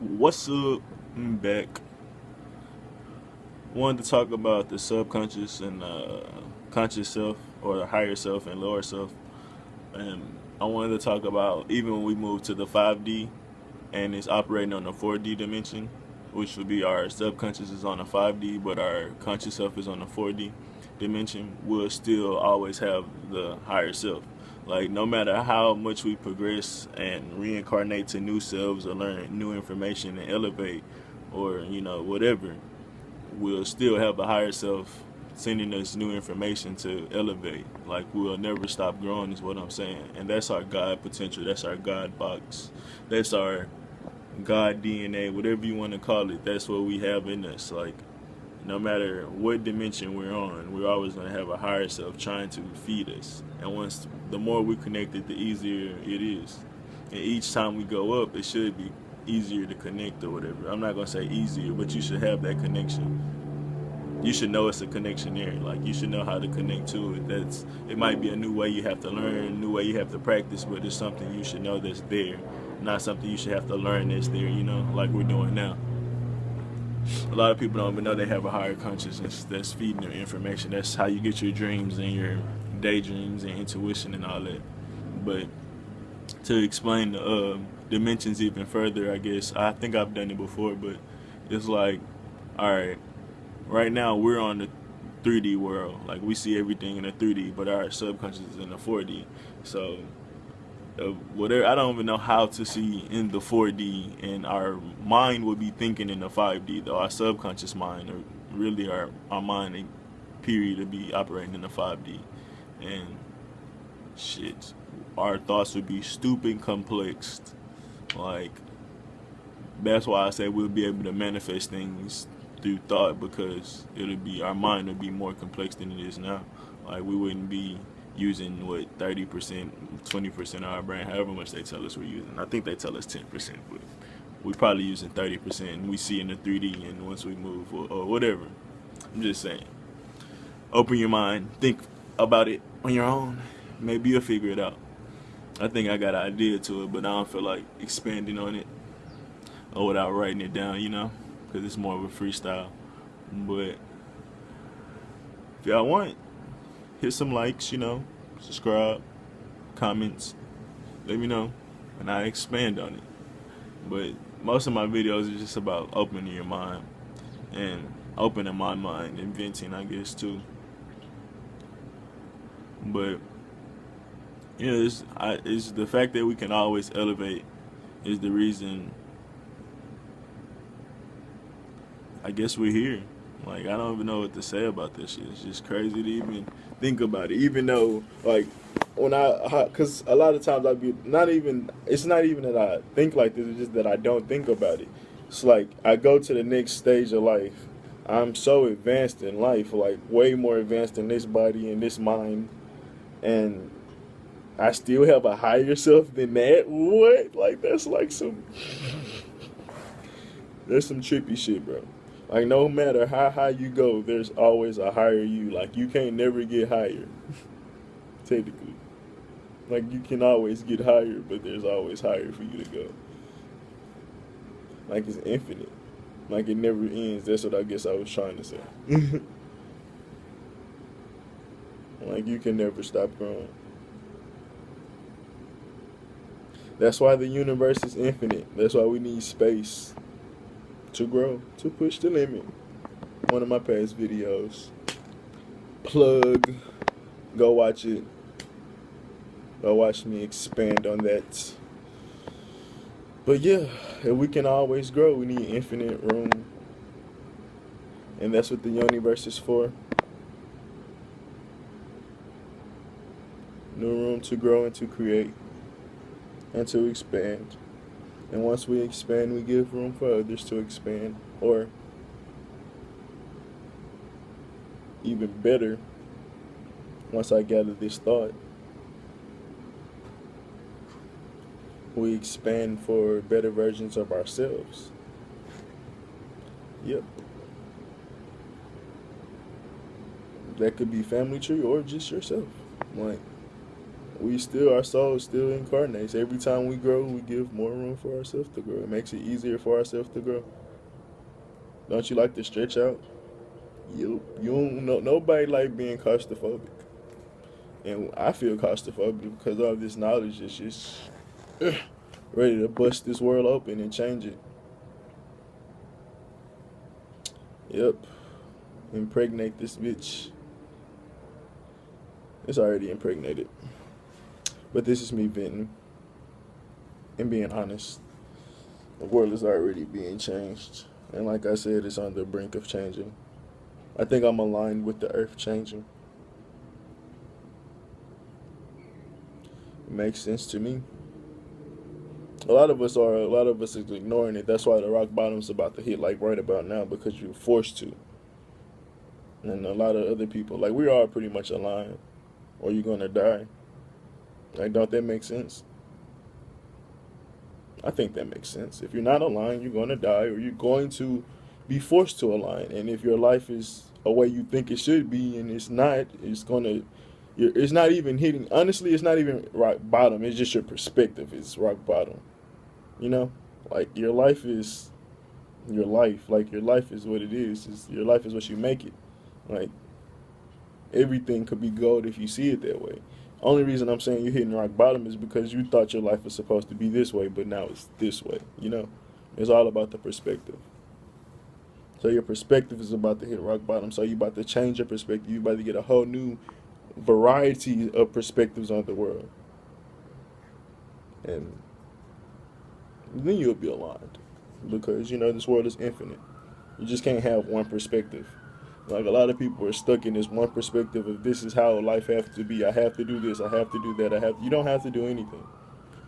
What's up? I'm back. Wanted to talk about the subconscious and conscious self, or the higher self and lower self. And I wanted to talk about even when we move to the 5D and it's operating on the 4D dimension, which would be our subconscious is on the 5D, but our conscious self is on the 4D dimension, we'll still always have the higher self. Like, no matter how much we progress and reincarnate to new selves or learn new information and elevate or, whatever, we'll still have the higher self sending us new information to elevate. Like, we'll never stop growing is what I'm saying. And that's our God potential. That's our God box. That's our God DNA, whatever you want to call it. That's what we have in us. Like, no matter what dimension we're on, we're always going to have a higher self trying to feed us. And once the more we connect it, the easier it is. And each time we go up, it should be easier to connect or whatever. I'm not going to say easier, but you should have that connection. You should know it's a connection there. Like, you should know how to connect to it. It might be a new way you have to learn, a new way you have to practice, but it's something you should know that's there, not something you should have to learn that's there, like we're doing now. A lot of people don't even know they have a higher consciousness that's feeding their information. That's how you get your dreams and your daydreams and intuition and all that. But to explain the dimensions even further, I guess I think I've done it before, but it's like, all right, right now we're on the 3D world. Like, we see everything in the 3D, but our subconscious is in the 4D. So whatever, I don't even know how to see in the 4D, and our mind would be thinking in the 5D, though our subconscious mind, or really our mind period, would be operating in the 5D. And shit, our thoughts would be stupid complex. Like, that's why I say we'll be able to manifest things through thought, because our mind would be more complex than it is now. Like, we wouldn't be using what 30%, 20% of our brain, however much they tell us we're using. I think they tell us 10%, but we're probably using 30%. And we see in the 3D, and once we move or whatever. I'm just saying, open your mind, think about it on your own. Maybe you'll figure it out. I think I got an idea to it, but I don't feel like expanding on it or without writing it down, because it's more of a freestyle. But if y'all want, hit some likes, subscribe, comments, let me know, and I expand on it. But most of my videos are just about opening your mind and opening my mind, inventing, I guess, too. But it's the fact that we can always elevate is the reason I guess we're here. Like, I don't even know what to say about this shit. It's just crazy to even think about it. Even though, like, because a lot of times it's not even that I think like this, it's just that I don't think about it. It's like, I go to the next stage of life. I'm so advanced in life, like, way more advanced in this body and this mind. And I still have a higher self than that? What? Like, that's some trippy shit, bro. Like, no matter how high you go, there's always a higher you. Like, you can't never get higher, technically. Like, you can always get higher, but there's always higher for you to go. Like, it's infinite. Like, it never ends. That's what I guess I was trying to say. Like, you can never stop growing. That's why the universe is infinite. That's why we need space to grow, to push the limit. One of my past videos. Plug. Go watch it. Go watch me expand on that. But yeah, if we can always grow, we need infinite room. And that's what the universe is for. New room to grow and to create and to expand. And once we expand, we give room for others to expand. Or, even better, once I gather this thought, we expand for better versions of ourselves. Yep. That could be family tree or just yourself. Like, we still, our soul still incarnates. Every time we grow, we give more room for ourselves to grow. It makes it easier for ourselves to grow. Don't you like to stretch out? You don't know, nobody like being claustrophobic. And I feel claustrophobic because of this knowledge is just ready to bust this world open and change it. Yep. Impregnate this bitch. It's already impregnated. But this is me venting and being honest. The world is already being changed. And like I said, it's on the brink of changing. I think I'm aligned with the earth changing. It makes sense to me. A lot of us is ignoring it. That's why the rock bottom's about to hit like right about now, because you're forced to. And a lot of other people, like, we are pretty much aligned, or you're gonna die. Like, don't that make sense? I think that makes sense. If you're not aligned, you're gonna die, or you're going to be forced to align. And if your life is a way you think it should be and it's not, it's not even hitting. Honestly, it's not even rock bottom. It's just your perspective is rock bottom. You know, like, your life is your life. Like, your life is what it is. Your life is what you make it. Like, everything could be gold if you see it that way. Only reason I'm saying you're hitting rock bottom is because you thought your life was supposed to be this way, but now it's this way. You know, it's all about the perspective. So your perspective is about to hit rock bottom. So you're about to change your perspective. You're about to get a whole new variety of perspectives on the world. And then you'll be aligned. Because, you know, this world is infinite. You just can't have one perspective. Like, a lot of people are stuck in this one perspective of, this is how life has to be. I have to do this. I have to do that. You don't have to do anything.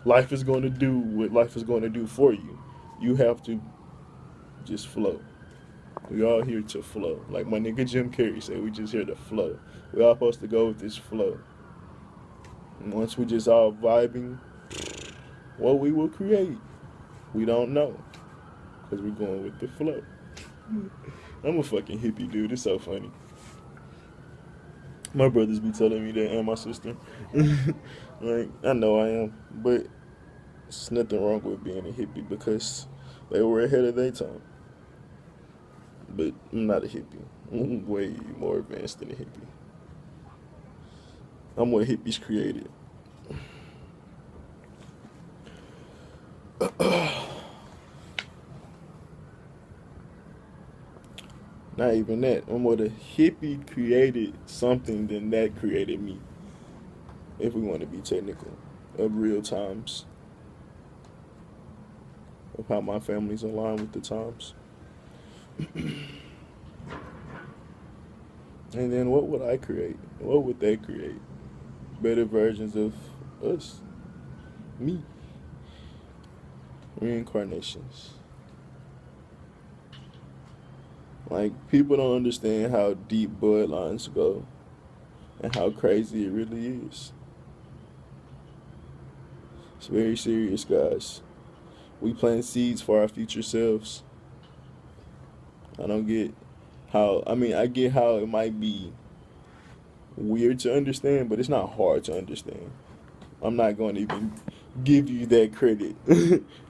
Life is going to do what life is going to do for you. You have to just flow. We all here to flow. Like my nigga Jim Carrey said, we just here to flow. We all supposed to go with this flow. And once we just all vibing, what we will create, we don't know. Because we're going with the flow. I'm a fucking hippie, dude. It's so funny. My brothers be telling me that, and my sister. Like, I know I am. But there's nothing wrong with being a hippie because they were ahead of their time. But I'm not a hippie. I'm way more advanced than a hippie. I'm what hippies created. Not even that. I'm what a hippie created something than that created me. If we want to be technical. Of real times. Of how my family's aligned with the times. And then what would I create? What would they create? Better versions of us. Me. Reincarnations. Like, people don't understand how deep bloodlines go and how crazy it really is. It's very serious, guys. We plant seeds for our future selves. I don't get how, I get how it might be weird to understand, but it's not hard to understand. I'm not going to even give you that credit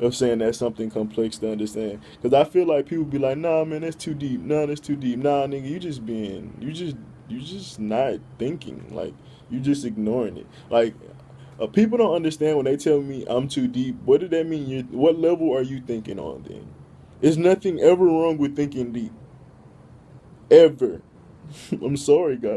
of saying that's something complex to understand. Because I feel like people be like, nah, man, that's too deep. Nah, that's too deep. Nah, nigga, you just not thinking. Like, you just ignoring it. Like, people don't understand when they tell me I'm too deep. What did that mean? What level are you thinking on then? There's nothing ever wrong with thinking deep. Ever. I'm sorry, guys.